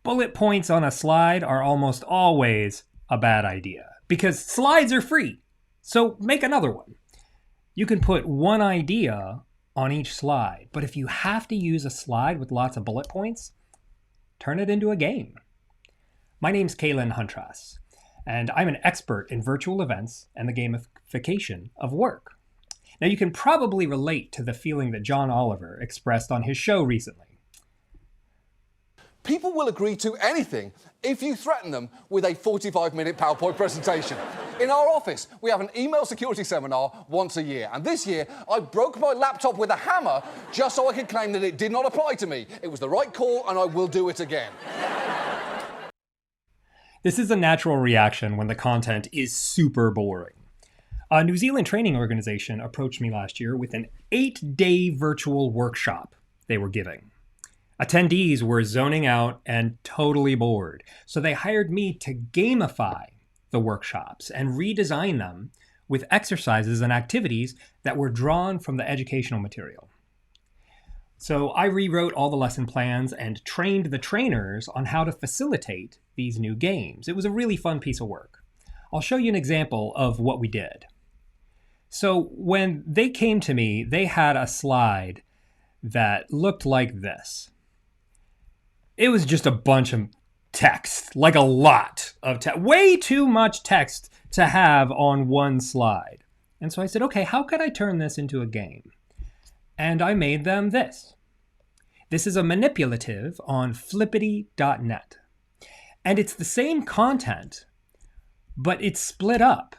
Bullet points on a slide are almost always a bad idea because slides are free. So make another one. You can put one idea on each slide, but if you have to use a slide with lots of bullet points, turn it into a game. My name's Kalen Huntras, and I'm an expert in virtual events and the gamification of work. Now, you can probably relate to the feeling that John Oliver expressed on his show recently. People will agree to anything if you threaten them with a 45-minute PowerPoint presentation. In our office, we have an email security seminar once a year, and this year I broke my laptop with a hammer just so I could claim that it did not apply to me. It was the right call, and I will do it again. This is a natural reaction when the content is super boring. A New Zealand training organization approached me last year with an 8-day virtual workshop they were giving. Attendees were zoning out and totally bored, so they hired me to gamify the workshops and redesign them with exercises and activities that were drawn from the educational material. So I rewrote all the lesson plans and trained the trainers on how to facilitate these new games. It was a really fun piece of work. I'll show you an example of what we did. So when they came to me, they had a slide that looked like this. It was just a bunch of text, like a lot of text, way too much text to have on one slide. And so I said, okay, how could I turn this into a game? And I made them this. This is a manipulative on flippity.net. And it's the same content, but it's split up.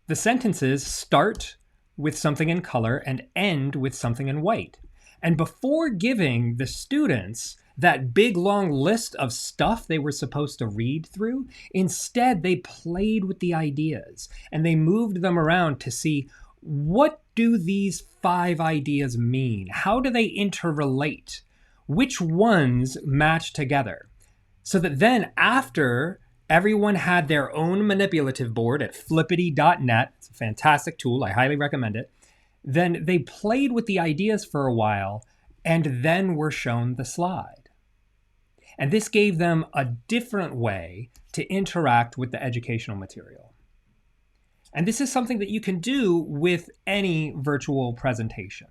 The sentences start with something in color and end with something in white. And before giving the students that big long list of stuff they were supposed to read through, instead they played with the ideas and they moved them around to see, what do these 5 ideas mean? How do they interrelate? Which ones match together? So that then after everyone had their own manipulative board at flippity.net, it's a fantastic tool, I highly recommend it, then they played with the ideas for a while and then were shown the slide. And this gave them a different way to interact with the educational material. And this is something that you can do with any virtual presentation.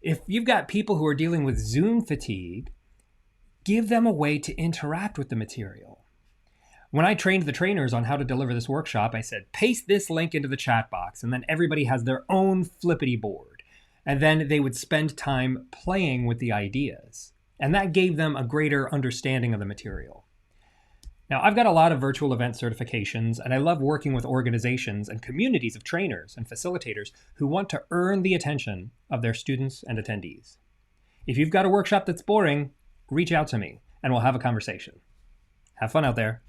If you've got people who are dealing with Zoom fatigue, give them a way to interact with the material. When I trained the trainers on how to deliver this workshop, I said, paste this link into the chat box, and then everybody has their own flippity board. And then they would spend time playing with the ideas. And that gave them a greater understanding of the material. Now, I've got a lot of virtual event certifications, and I love working with organizations and communities of trainers and facilitators who want to earn the attention of their students and attendees. If you've got a workshop that's boring, reach out to me, and we'll have a conversation. Have fun out there.